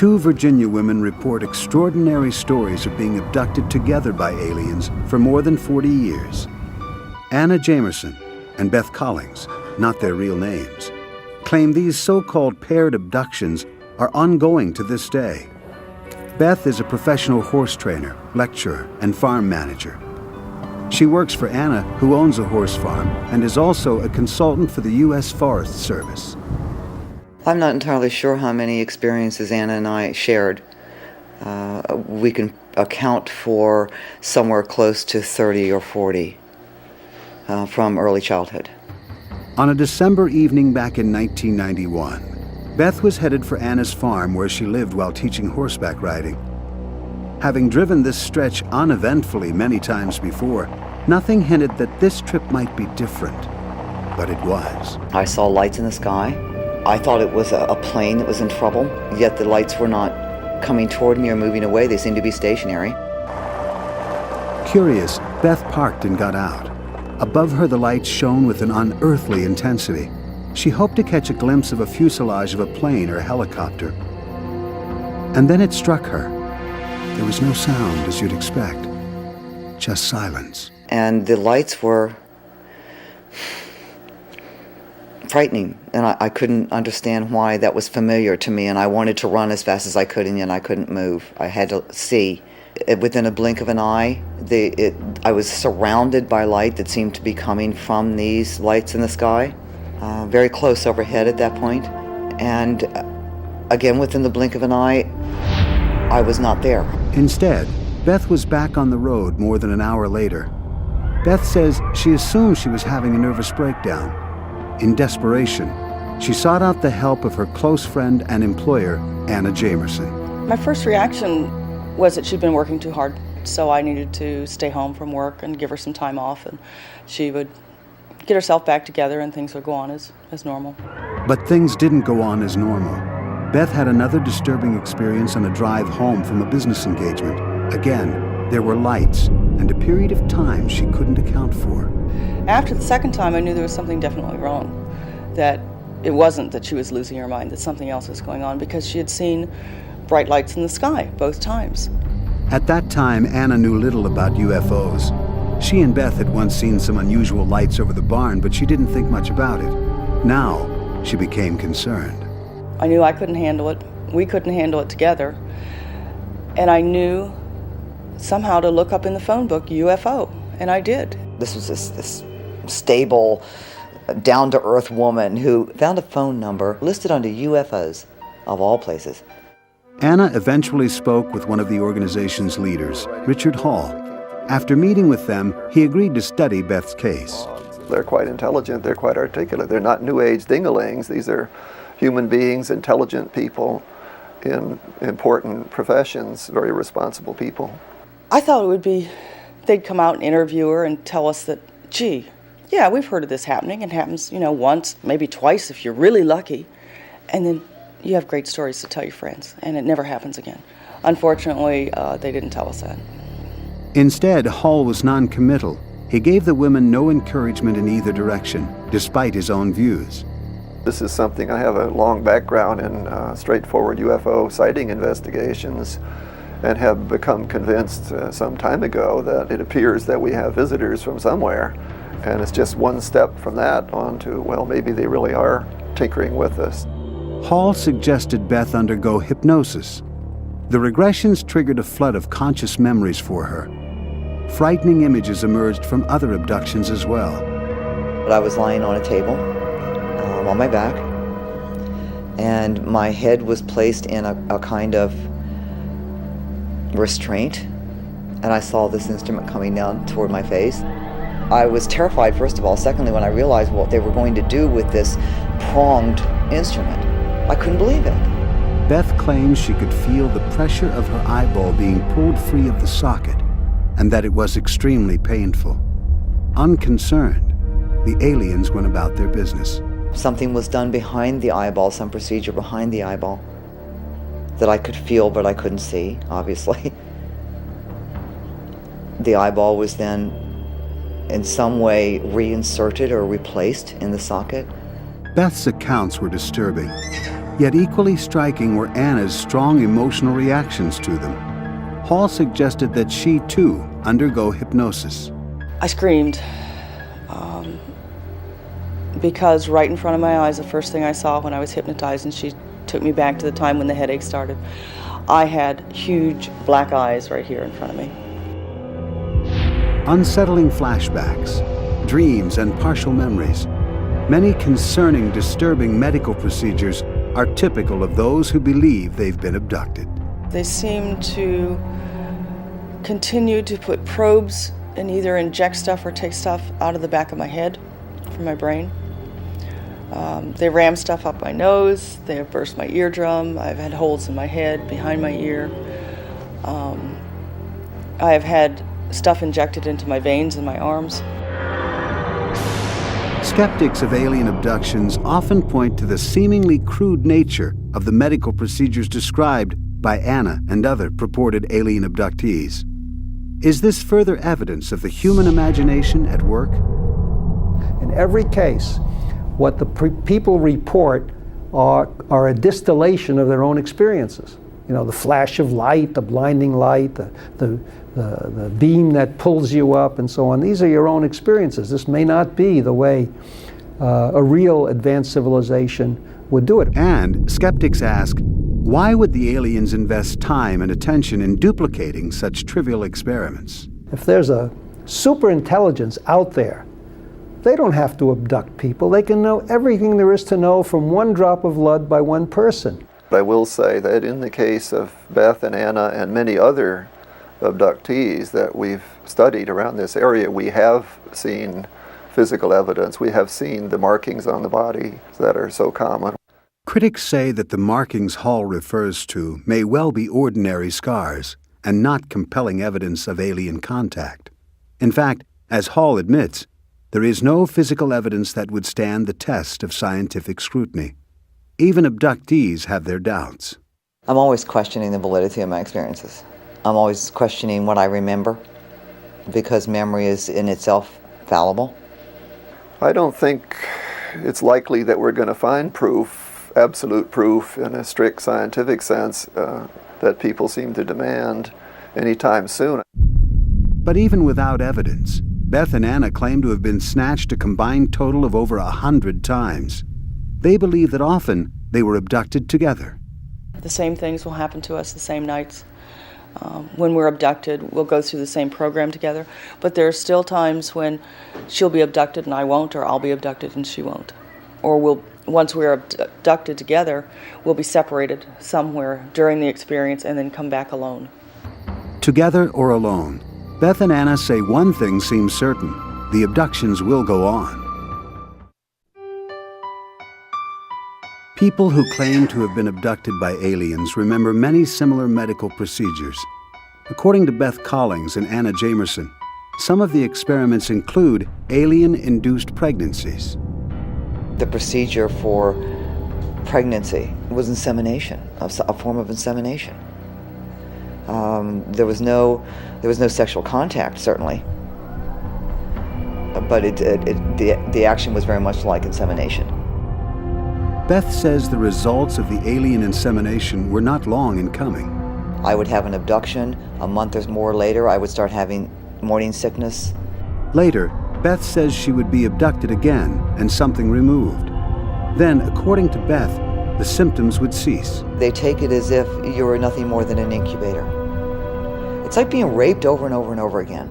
Two Virginia women report extraordinary stories of being abducted together by aliens for more than 40 years. Anna Jamerson and Beth Collings, not their real names, claim these so-called paired abductions are ongoing to this day. Beth is a professional horse trainer, lecturer, and farm manager. She works for Anna, who owns a horse farm, and is also a consultant for the U.S. Forest Service. I'm not entirely sure how many experiences Anna and I shared. We can account for somewhere close to 30 or 40 from early childhood. On a December evening back in 1991, Beth was headed for Anna's farm where she lived while teaching horseback riding. Having driven this stretch uneventfully many times before, nothing hinted that this trip might be different, but it was. I saw lights in the sky. I thought it was a plane that was in trouble, yet the lights were not coming toward me or moving away. They seemed to be stationary. Curious, Beth parked and got out. Above her, the lights shone with an unearthly intensity. She hoped to catch a glimpse of a fuselage of a plane or a helicopter. And then it struck her. There was no sound, as you'd expect, just silence. And the lights were frightening, and I couldn't understand why that was familiar to me, and I wanted to run as fast as I could, and yet I couldn't move. I had to see. Within a blink of an eye, I was surrounded by light that seemed to be coming from these lights in the sky, very close overhead at that point. And again, within the blink of an eye, I was not there. Instead, Beth was back on the road more than an hour later. Beth says she assumed she was having a nervous breakdown. In desperation, she sought out the help of her close friend and employer, Anna Jamerson. My first reaction was that she'd been working too hard, so I needed to stay home from work and give her some time off, and she would get herself back together and things would go on as normal. But things didn't go on as normal. Beth had another disturbing experience on a drive home from a business engagement. Again, there were lights and a period of time she couldn't account for. After the second time, I knew there was something definitely wrong, that it wasn't that she was losing her mind, that something else was going on, because she had seen bright lights in the sky both times. At that time, Anna knew little about UFOs. She and Beth had once seen some unusual lights over the barn, but she didn't think much about it. Now, she became concerned. I knew I couldn't handle it. We couldn't handle it together. And I knew somehow to look up in the phone book UFO, and I did. This was this stable, down-to-earth woman who found a phone number listed under UFOs, of all places. Anna eventually spoke with one of the organization's leaders, Richard Hall. After meeting with them, he agreed to study Beth's case. They're quite intelligent, they're quite articulate. They're not New Age ding-a-lings. These are human beings, intelligent people in important professions, very responsible people. I thought it would be, they'd come out and interview her and tell us that, gee, yeah, we've heard of this happening. It happens, once, maybe twice if you're really lucky. And then you have great stories to tell your friends, and it never happens again. Unfortunately, they didn't tell us that. Instead, Hall was non-committal. He gave the women no encouragement in either direction, despite his own views. This is something, I have a long background in straightforward UFO sighting investigations, and have become convinced some time ago that it appears that we have visitors from somewhere. And it's just one step from that on to, well, maybe they really are tinkering with us. Hall suggested Beth undergo hypnosis. The regressions triggered a flood of conscious memories for her. Frightening images emerged from other abductions as well. I was lying on a table, on my back, and my head was placed in a kind of restraint, and I saw this instrument coming down toward my face. I was terrified, first of all. Secondly, when I realized what they were going to do with this pronged instrument, I couldn't believe it. Beth claims she could feel the pressure of her eyeball being pulled free of the socket, and that it was extremely painful. Unconcerned, the aliens went about their business. Something was done behind the eyeball, some procedure behind the eyeball that I could feel but I couldn't see, obviously. The eyeball was then in some way reinserted or replaced in the socket. Beth's accounts were disturbing. Yet equally striking were Anna's strong emotional reactions to them. Hall suggested that she, too, undergo hypnosis. I screamed because right in front of my eyes, the first thing I saw when I was hypnotized, and she took me back to the time when the headache started, I had huge black eyes right here in front of me. Unsettling flashbacks, dreams, and partial memories. Many concerning, disturbing medical procedures are typical of those who believe they've been abducted. They seem to continue to put probes and either inject stuff or take stuff out of the back of my head from my brain. They ram stuff up my nose, they have burst my eardrum, I've had holes in my head, behind my ear. I have had stuff injected into my veins and my arms. Skeptics of alien abductions often point to the seemingly crude nature of the medical procedures described by Anna and other purported alien abductees. Is this further evidence of the human imagination at work? In every case, what the people report are a distillation of their own experiences. You know, the flash of light, the blinding light, the beam that pulls you up, and so on. These are your own experiences. This may not be the way a real advanced civilization would do it. And skeptics ask, why would the aliens invest time and attention in duplicating such trivial experiments? If there's a superintelligence out there, they don't have to abduct people. They can know everything there is to know from one drop of blood by one person. I will say that in the case of Beth and Anna and many other abductees that we've studied around this area, we have seen physical evidence. We have seen the markings on the body that are so common. Critics say that the markings Hall refers to may well be ordinary scars and not compelling evidence of alien contact. In fact, as Hall admits, there is no physical evidence that would stand the test of scientific scrutiny. Even abductees have their doubts. I'm always questioning the validity of my experiences. I'm always questioning what I remember, because memory is in itself fallible. I don't think it's likely that we're going to find proof, absolute proof in a strict scientific sense, that people seem to demand anytime soon. But even without evidence, Beth and Anna claim to have been snatched a combined total of over 100 times. They believe that often they were abducted together. The same things will happen to us the same nights. When we're abducted, we'll go through the same program together, but there are still times when she'll be abducted and I won't, or I'll be abducted and she won't. Or once we're abducted together, we'll be separated somewhere during the experience and then come back alone. Together or alone, Beth and Anna say one thing seems certain: the abductions will go on. People who claim to have been abducted by aliens remember many similar medical procedures. According to Beth Collings and Anna Jamerson, some of the experiments include alien-induced pregnancies. The procedure for pregnancy was insemination, a form of insemination. There was no sexual contact, certainly, but the action was very much like insemination. Beth says the results of the alien insemination were not long in coming. I would have an abduction. A month or more later, I would start having morning sickness. Later, Beth says she would be abducted again and something removed. Then, according to Beth, the symptoms would cease. They take it as if you were nothing more than an incubator. It's like being raped over and over and over again.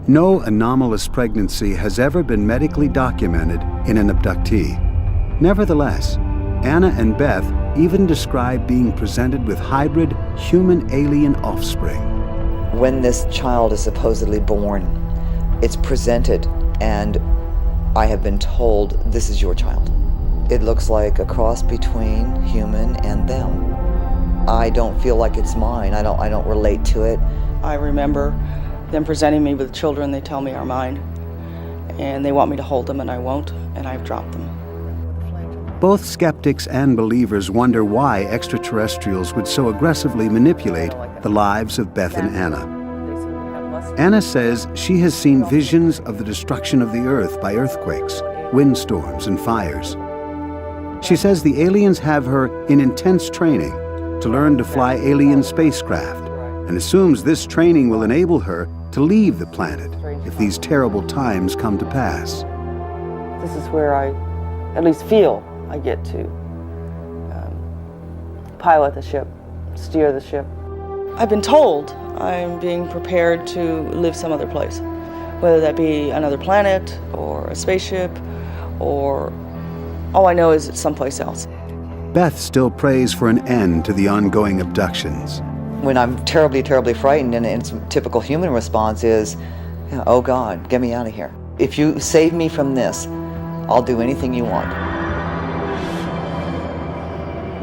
No anomalous pregnancy has ever been medically documented in an abductee. Nevertheless, Anna and Beth even describe being presented with hybrid human-alien offspring. When this child is supposedly born, it's presented, and I have been told, this is your child. It looks like a cross between human and them. I don't feel like it's mine. I don't relate to it. I remember them presenting me with children they tell me are mine, and they want me to hold them, and I won't, and I've dropped them. Both skeptics and believers wonder why extraterrestrials would so aggressively manipulate the lives of Beth and Anna. Anna says she has seen visions of the destruction of the earth by earthquakes, windstorms, and fires. She says the aliens have her in intense training to learn to fly alien spacecraft, and assumes this training will enable her to leave the planet if these terrible times come to pass. This is where I at least feel I get to pilot the ship, steer the ship. I've been told I'm being prepared to live some other place, whether that be another planet or a spaceship, or all I know is it's someplace else. Beth still prays for an end to the ongoing abductions. When I'm terribly, terribly frightened, and its typical human response is, oh God, get me out of here. If you save me from this, I'll do anything you want.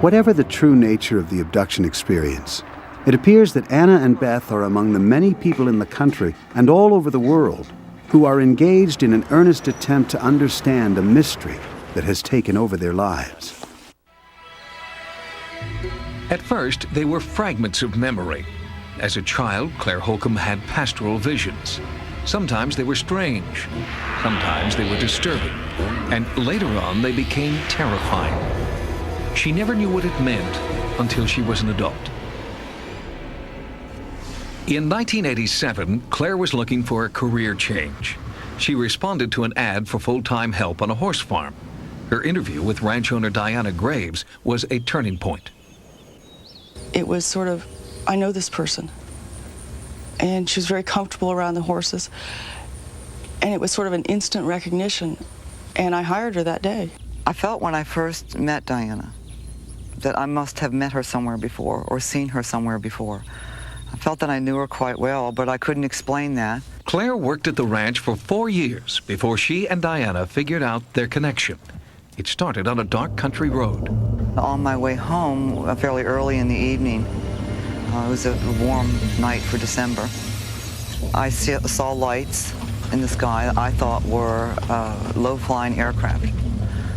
Whatever the true nature of the abduction experience, it appears that Anna and Beth are among the many people in the country and all over the world who are engaged in an earnest attempt to understand a mystery that has taken over their lives. At first, they were fragments of memory. As a child, Clare Holcomb had pastoral visions. Sometimes they were strange, sometimes they were disturbing, and later on they became terrifying. She never knew what it meant until she was an adult. In 1987, Clare was looking for a career change. She responded to an ad for full-time help on a horse farm. Her interview with ranch owner Diana Graves was a turning point. It was sort of, I know this person. And she was very comfortable around the horses. And it was sort of an instant recognition. And I hired her that day. I felt when I first met Diana that I must have met her somewhere before or seen her somewhere before. I felt that I knew her quite well, but I couldn't explain that. Clare worked at the ranch for 4 years before she and Diana figured out their connection. It started on a dark country road. On my way home, fairly early in the evening, it was a warm night for December, I saw lights in the sky that I thought were low-flying aircraft.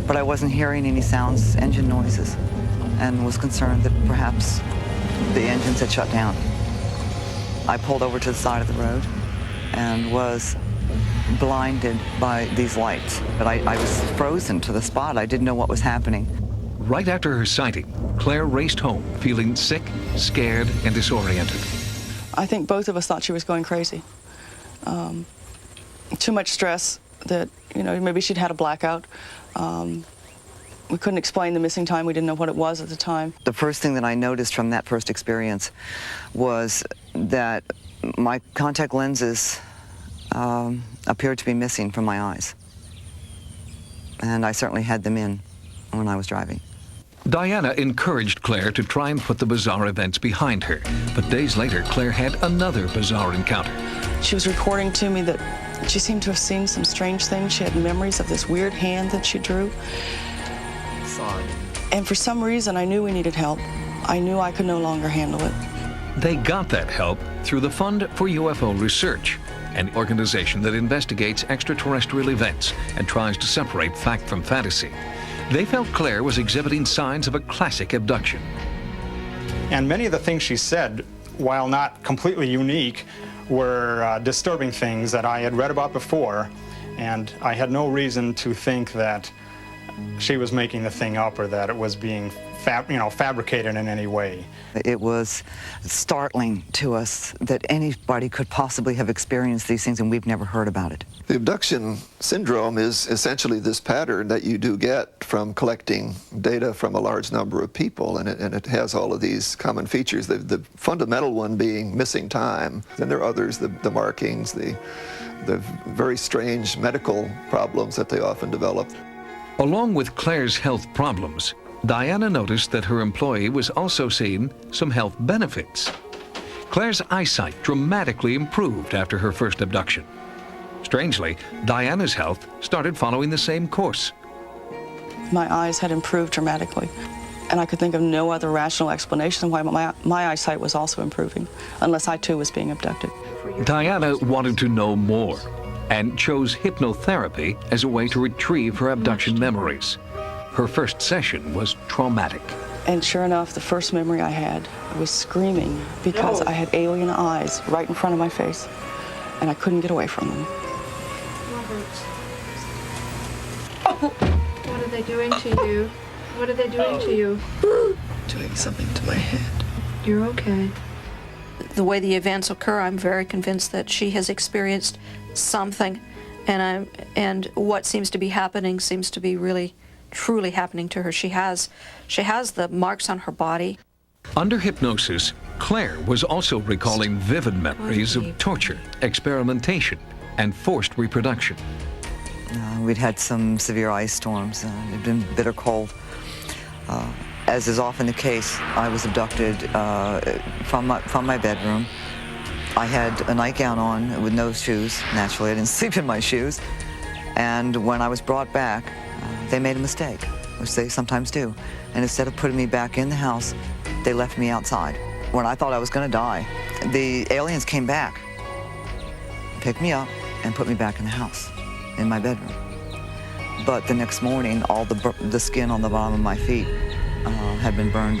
But I wasn't hearing any sounds, engine noises, and was concerned that perhaps the engines had shut down. I pulled over to the side of the road and was blinded by these lights. But I was frozen to the spot. I didn't know what was happening. Right after her sighting, Clare raced home, feeling sick, scared, and disoriented. I think both of us thought she was going crazy. Too much stress that, maybe she'd had a blackout. We couldn't explain the missing time. We didn't know what it was at the time. The first thing that I noticed from that first experience was that my contact lenses appeared to be missing from my eyes. And I certainly had them in when I was driving. Diana encouraged Clare to try and put the bizarre events behind her. But days later, Clare had another bizarre encounter. She was reporting to me that she seemed to have seen some strange things. She had memories of this weird hand that she drew. And for some reason, I knew we needed help. I knew I could no longer handle it. They got that help through the Fund for UFO Research, an organization that investigates extraterrestrial events and tries to separate fact from fantasy. They felt Clare was exhibiting signs of a classic abduction. And many of the things she said, while not completely unique, were disturbing things that I had read about before, and I had no reason to think that she was making the thing up or that it was being fabricated in any way. It was startling to us that anybody could possibly have experienced these things, and we've never heard about it. The abduction syndrome is essentially this pattern that you do get from collecting data from a large number of people, and it has all of these common features, the fundamental one being missing time. Then there are others, the markings, the very strange medical problems that they often develop. Along with Clare's health problems, Diana noticed that her employee was also seeing some health benefits. Clare's eyesight dramatically improved after her first abduction. Strangely, Diana's health started following the same course. My eyes had improved dramatically, and I could think of no other rational explanation why my eyesight was also improving, unless I too was being abducted. Diana wanted to know more and chose hypnotherapy as a way to retrieve her abduction memories. Her first session was traumatic. And sure enough, the first memory I had was screaming because I had alien eyes right in front of my face, and I couldn't get away from them. Robert, what are they doing to you? What are they doing to you? Doing something to my head. You're okay. The way the events occur, I'm very convinced that she has experienced something, and what seems to be happening seems to be really, truly happening to her. She has the marks on her body. Under hypnosis, Claire was also recalling vivid memories of torture, experimentation, and forced reproduction. We'd had some severe ice storms. It had been bitter cold. As is often the case, I was abducted from my bedroom. I had a nightgown on with no shoes. Naturally, I didn't sleep in my shoes. And when I was brought back, they made a mistake, which they sometimes do. And instead of putting me back in the house, they left me outside. When I thought I was going to die, the aliens came back, picked me up, and put me back in the house, in my bedroom. But the next morning, all the skin on the bottom of my feet had been burned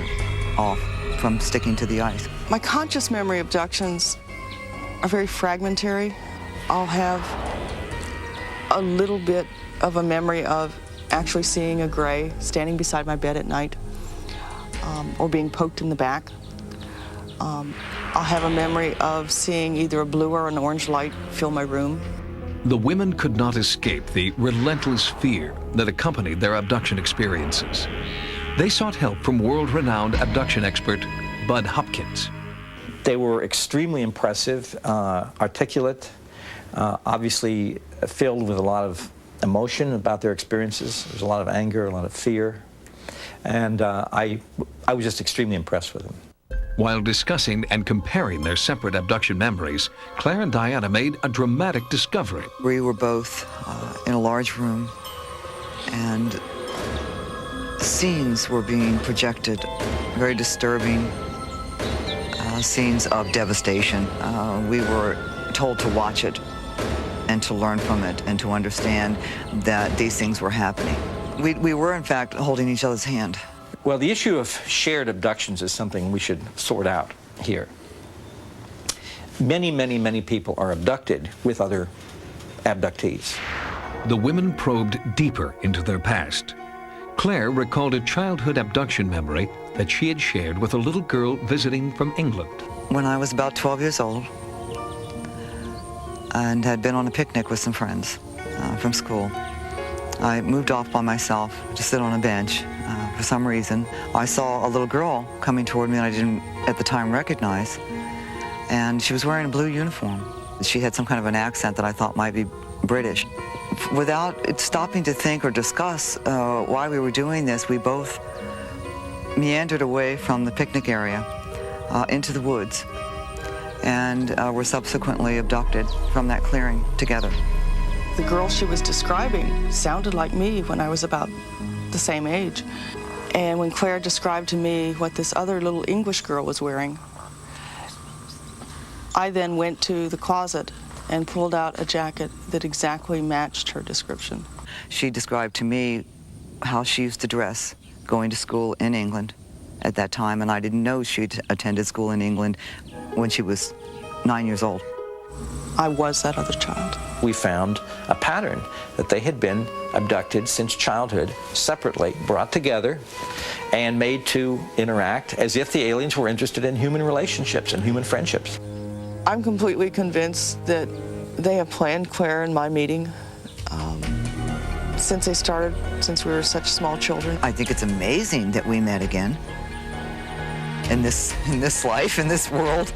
off from sticking to the ice. My conscious memory abductions are very fragmentary. I'll have a little bit of a memory of actually seeing a gray standing beside my bed at night, or being poked in the back. I'll have a memory of seeing either a blue or an orange light fill my room. The women could not escape the relentless fear that accompanied their abduction experiences. They sought help from world-renowned abduction expert Bud Hopkins. They were extremely impressive, articulate, obviously filled with a lot of emotion about their experiences. There was a lot of anger, a lot of fear, and I was just extremely impressed with them. While discussing and comparing their separate abduction memories, Claire and Diana made a dramatic discovery. We were both in a large room, and scenes were being projected, very disturbing scenes of devastation. We were told to watch it and to learn from it and to understand that these things were happening. We were, in fact, holding each other's hand. Well, the issue of shared abductions is something we should sort out here. Many, many, many people are abducted with other abductees. The women probed deeper into their past. Claire recalled a childhood abduction memory that she had shared with a little girl visiting from England. When I was about 12 years old and had been on a picnic with some friends from school, I moved off by myself to sit on a bench. For some reason, I saw a little girl coming toward me that I didn't at the time recognize, and she was wearing a blue uniform. She had some kind of an accent that I thought might be British. Without stopping to think or discuss why we were doing this, we both meandered away from the picnic area into the woods, and were subsequently abducted from that clearing together. The girl she was describing sounded like me when I was about the same age. And when Claire described to me what this other little English girl was wearing, I then went to the closet and pulled out a jacket that exactly matched her description. She described to me how she used to dress going to school in England at that time, and I didn't know she'd attended school in England when she was 9 years old. I was that other child. We found a pattern that they had been abducted since childhood, separately, brought together, and made to interact as if the aliens were interested in human relationships and human friendships. I'm completely convinced that they have planned Claire and my meeting since they started, since we were such small children. I think it's amazing that we met again in this life, in this world.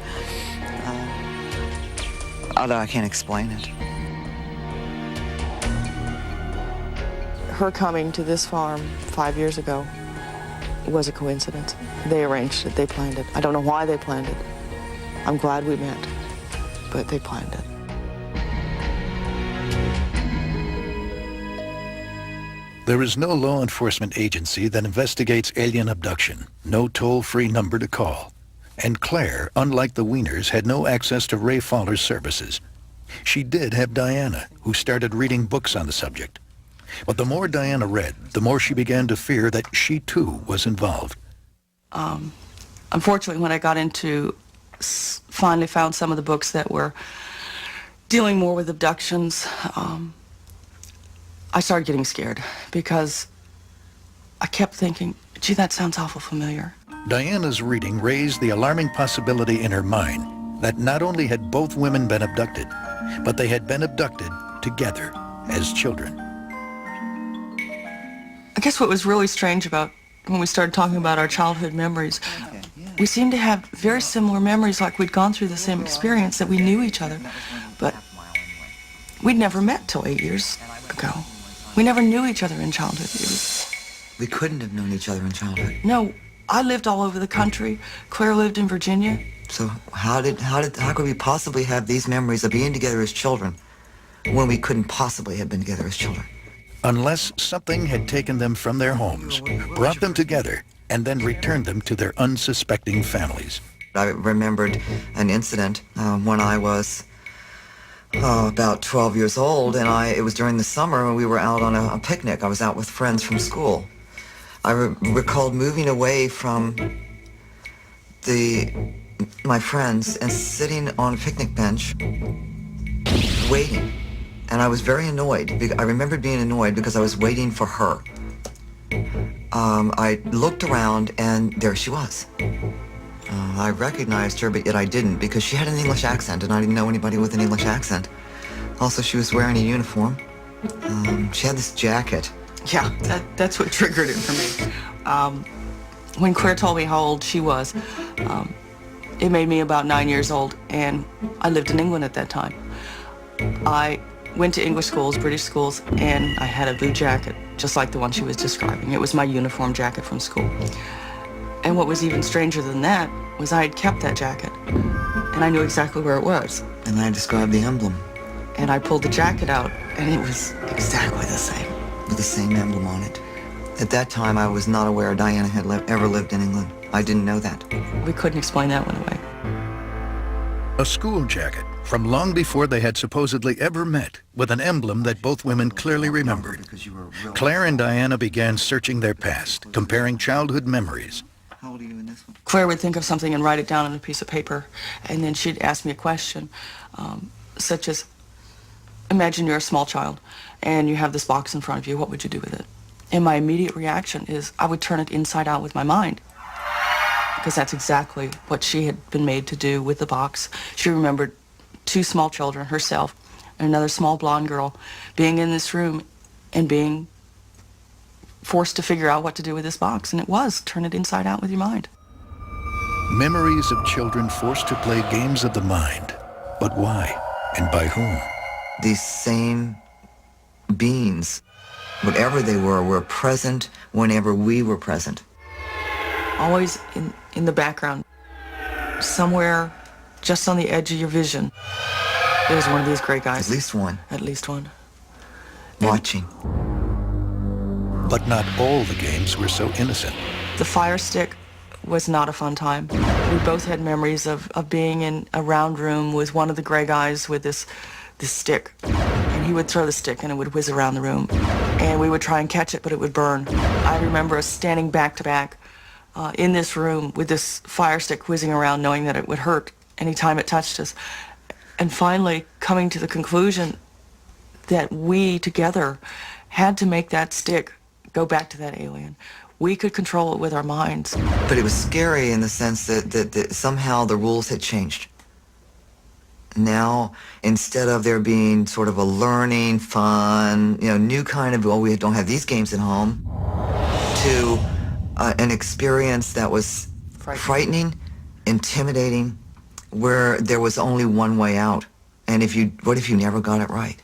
Although I can't explain it. Her coming to this farm 5 years ago was a coincidence. They arranged it, they planned it. I don't know why they planned it. I'm glad we met, but they planned it. There is no law enforcement agency that investigates alien abduction, no toll-free number to call. And Claire, unlike the Wieners, had no access to Ray Fowler's services. She did have Diana, who started reading books on the subject. But the more Diana read, the more she began to fear that she too was involved. Unfortunately, when I got into, finally found some of the books that were dealing more with abductions, I started getting scared because I kept thinking, gee, that sounds awful familiar. Diana's reading raised the alarming possibility in her mind that not only had both women been abducted, but they had been abducted together as children. I guess what was really strange about when we started talking about our childhood memories, we seemed to have very similar memories, like we'd gone through the same experience, that we knew each other, but we'd never met till 8 years ago. We never knew each other in childhood. We couldn't have known each other in childhood. No, I lived all over the country. Claire lived in Virginia. So how could we possibly have these memories of being together as children when we couldn't possibly have been together as children? Unless something had taken them from their homes, brought them together, and then returned them to their unsuspecting families. I remembered an incident when I was about 12 years old, and it was during the summer when we were out on a picnic. I was out with friends from school. I recalled moving away from my friends and sitting on a picnic bench, waiting. And I was very annoyed. I remember being annoyed because I was waiting for her. I looked around and there she was. I recognized her, but yet I didn't, because she had an English accent and I didn't know anybody with an English accent. Also, she was wearing a uniform. She had this jacket. Yeah, that's what triggered it for me. When Claire told me how old she was, it made me about 9 years old, and I lived in England at that time. I went to English schools, British schools, and I had a blue jacket, just like the one she was describing. It was my uniform jacket from school. And what was even stranger than that was I had kept that jacket, and I knew exactly where it was. And I described the emblem. And I pulled the jacket out, and it was exactly the same. With the same emblem on it. At that time, I was not aware Diana had ever lived in England. I didn't know that. We couldn't explain that one away. A school jacket from long before they had supposedly ever met, with an emblem that both women clearly remembered. Claire and Diana began searching their past, comparing childhood memories. How old are you in this one? Claire would think of something and write it down on a piece of paper, and then she'd ask me a question, such as, imagine you're a small child, and you have this box in front of you. What would you do with it? And my immediate reaction is I would turn it inside out with my mind, because that's exactly what she had been made to do with the box. She remembered 2 small children, herself, and another small blonde girl, being in this room and being forced to figure out what to do with this box. And it was, turn it inside out with your mind. Memories of children forced to play games of the mind. But why? And by whom? These same beings, whatever they were present whenever we were present. Always in the background, somewhere just on the edge of your vision, there's one of these great guys. At least one. At least one. Watching. But not all the games were so innocent. The fire stick was not a fun time. We both had memories of being in a round room with one of the gray guys with this stick. And he would throw the stick and it would whiz around the room. And we would try and catch it, but it would burn. I remember us standing back to back in this room with this fire stick whizzing around, knowing that it would hurt anytime it touched us. And finally coming to the conclusion that we together had to make that stick go back to that alien. We could control it with our minds. But it was scary in the sense that somehow the rules had changed. Now, instead of there being sort of a learning, fun, new kind of, well, we don't have these games at home, to an experience that was frightening, intimidating, where there was only one way out. And what if you never got it right?